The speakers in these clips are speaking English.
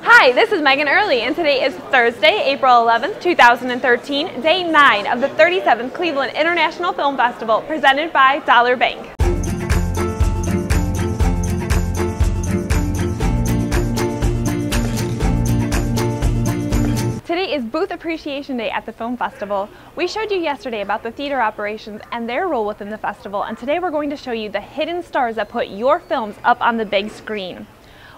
Hi, this is Megan Early, and today is Thursday, April 11th, 2013, Day 9 of the 37th Cleveland International Film Festival, presented by Dollar Bank. Today is Booth Appreciation Day at the Film Festival. We showed you yesterday about the theater operations and their role within the festival, and today we're going to show you the hidden stars that put your films up on the big screen.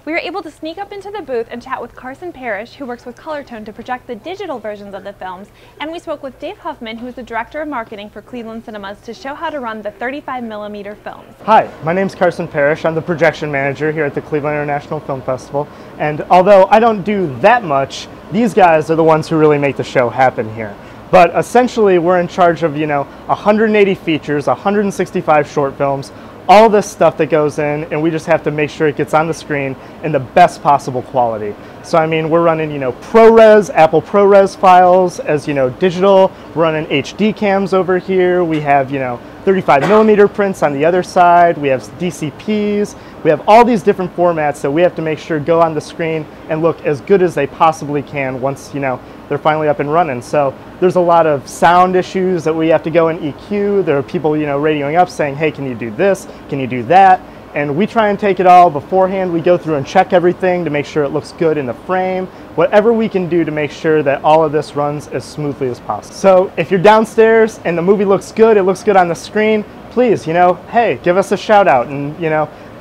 We were able to sneak up into the booth and chat with Carson Parrish, who works with Colortone to project the digital versions of the films, and we spoke with Dave Huffman, who is the Director of Marketing for Cleveland Cinemas, to show how to run the 35mm films. Hi, my name's Carson Parrish. I'm the projection manager here at the Cleveland International Film Festival, and although I don't do that much, these guys are the ones who really make the show happen here. But essentially, we're in charge of, 180 features, 165 short films, all this stuff that goes in, and we just have to make sure it gets on the screen in the best possible quality. So I mean, we're running, ProRes, Apple ProRes files as, digital. We're running HD cams over here. We have, 35mm prints on the other side. We have DCPs. We have all these different formats that we have to make sure go on the screen and look as good as they possibly can once, they're finally up and running. So there's a lot of sound issues that we have to go and EQ. There are people, radioing up saying, hey, can you do this? Can you do that? And we try and take it all beforehand. We go through and check everything to make sure it looks good in the frame. Whatever we can do to make sure that all of this runs as smoothly as possible. So if you're downstairs and the movie looks good, it looks good on the screen, please, hey, give us a shout out and,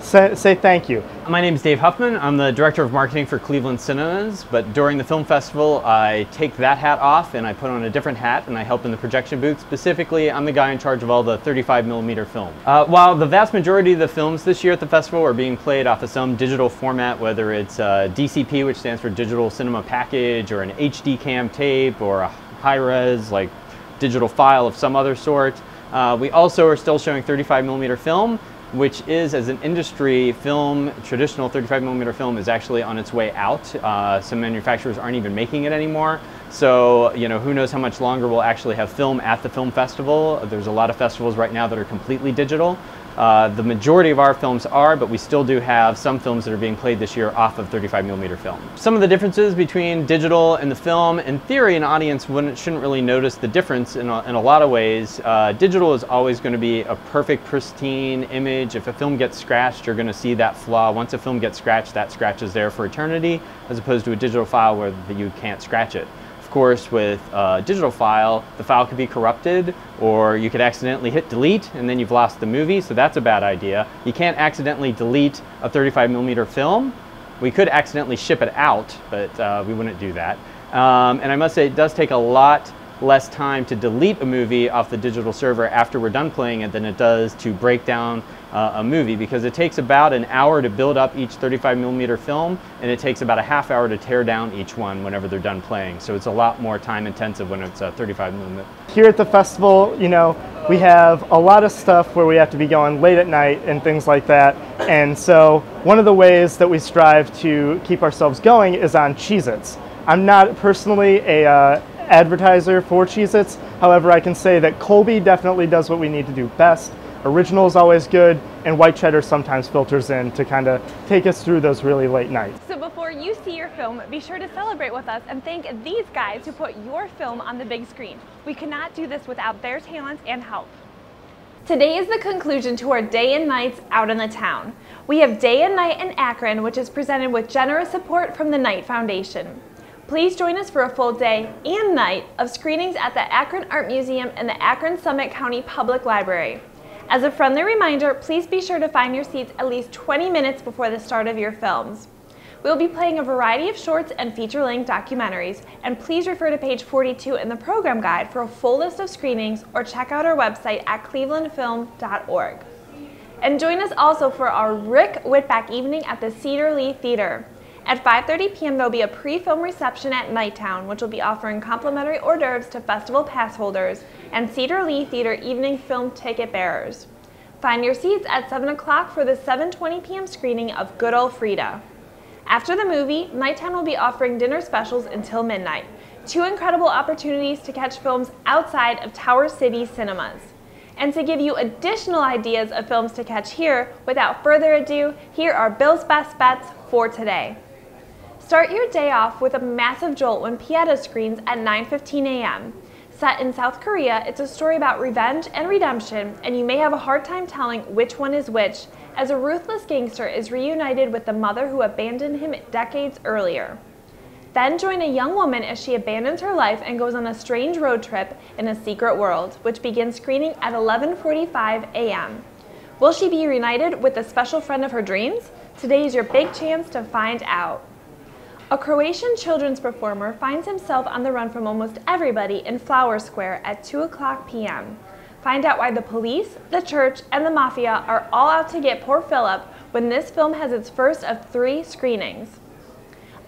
say thank you. My name is Dave Huffman. I'm the Director of Marketing for Cleveland Cinemas, but during the film festival I take that hat off and I put on a different hat and I help in the projection booth. Specifically, I'm the guy in charge of all the 35mm film. While the vast majority of the films this year at the festival are being played off of some digital format, whether it's DCP, which stands for Digital Cinema Package, or an HD cam tape, or a high-res like digital file of some other sort, we also are still showing 35mm film, which is, as an industry, traditional 35mm film is actually on its way out. Some manufacturers aren't even making it anymore. So, who knows how much longer we'll actually have film at the film festival. There's a lot of festivals right now that are completely digital. The majority of our films are, but we still do have some films that are being played this year off of 35mm film. Some of the differences between digital and the film, in theory, an audience shouldn't really notice the difference in a lot of ways. Digital is always going to be a perfect, pristine image. If a film gets scratched, you're going to see that flaw. Once a film gets scratched, that scratch is there for eternity, as opposed to a digital file where you can't scratch it. Of course, with a digital file, the file could be corrupted, or you could accidentally hit delete and then you've lost the movie, so that's a bad idea. You can't accidentally delete a 35mm film. We could accidentally ship it out, but we wouldn't do that. And I must say, it does take a lot less time to delete a movie off the digital server after we're done playing it than it does to break down a movie, because it takes about an hour to build up each 35mm film, and it takes about a half hour to tear down each one whenever they're done playing. So it's a lot more time intensive when it's 35mm. Here at the festival, we have a lot of stuff where we have to be going late at night and things like that. And so one of the ways that we strive to keep ourselves going is on Cheez-Its. I'm not personally a advertiser for Cheez-Its. However, I can say that Colby definitely does what we need to do best. Original is always good, and white cheddar sometimes filters in to kind of take us through those really late nights. So before you see your film, be sure to celebrate with us and thank these guys who put your film on the big screen. We could not do this without their talent and help. Today is the conclusion to our day and nights out in the town. We have Day and Night in Akron, which is presented with generous support from the Knight Foundation. Please join us for a full day and night of screenings at the Akron Art Museum and the Akron Summit County Public Library. As a friendly reminder, please be sure to find your seats at least 20 minutes before the start of your films. We will be playing a variety of shorts and feature-length documentaries, and please refer to page 42 in the program guide for a full list of screenings, or check out our website at clevelandfilm.org. And join us also for our Rick Whitback evening at the Cedar Lee Theater. At 5:30 p.m. there will be a pre-film reception at Nighttown, which will be offering complimentary hors d'oeuvres to festival pass holders and Cedar Lee Theater evening film ticket bearers. Find your seats at 7 o'clock for the 7:20 p.m. screening of Good Ol' Frida. After the movie, Nighttown will be offering dinner specials until midnight. 2 incredible opportunities to catch films outside of Tower City cinemas. And to give you additional ideas of films to catch here, without further ado, here are Bill's best bets for today. Start your day off with a massive jolt when Pieta screens at 9:15 a.m. Set in South Korea, it's a story about revenge and redemption, and you may have a hard time telling which one is which, as a ruthless gangster is reunited with the mother who abandoned him decades earlier. Then join a young woman as she abandons her life and goes on a strange road trip in a secret world, which begins screening at 11:45 a.m. Will she be reunited with the special friend of her dreams? Today is your big chance to find out. A Croatian children's performer finds himself on the run from almost everybody in Flower Square at 2:00 p.m. Find out why the police, the church, and the mafia are all out to get poor Philip when this film has its first of 3 screenings.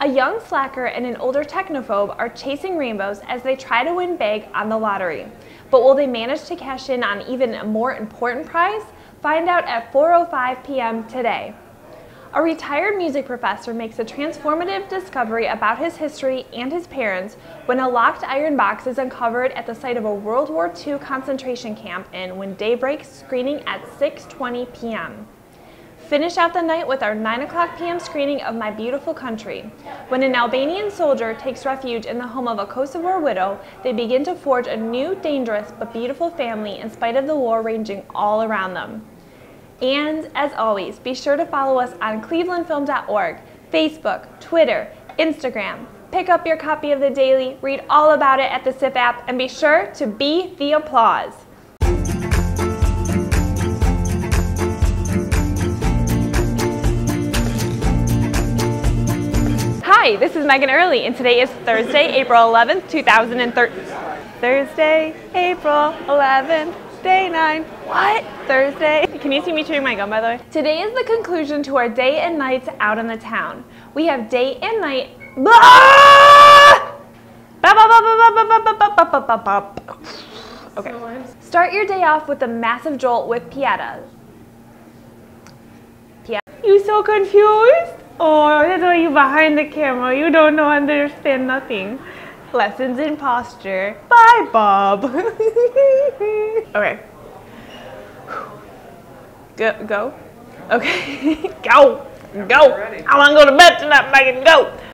A young slacker and an older technophobe are chasing rainbows as they try to win big on the lottery. But will they manage to cash in on even a more important prize? Find out at 4:05 p.m. today. A retired music professor makes a transformative discovery about his history and his parents when a locked iron box is uncovered at the site of a World War II concentration camp in When Daybreak, screening at 6:20 p.m. Finish out the night with our 9:00 p.m. screening of My Beautiful Country. When an Albanian soldier takes refuge in the home of a Kosovar widow, they begin to forge a new, dangerous, but beautiful family in spite of the war raging all around them. And, as always, be sure to follow us on clevelandfilm.org, Facebook, Twitter, Instagram. Pick up your copy of the Daily, read all about it at the SIP app, and be sure to be the applause. Hi, this is Megan Early, and today is Thursday, April 11th, 2013. Thursday, April 11th. Day 9. What? Thursday. Can you see me chewing my gum, by the way? Today is the conclusion to our day and nights out in the town. We have day and night. Okay. Start your day off with a massive jolt with Pieta. You so confused? Oh, that's why you behind the camera. You don't know, understand nothing. Lessons in posture. Bye, Bob. Okay. Go. Okay. Go. I want to go to bed tonight, Megan. Go.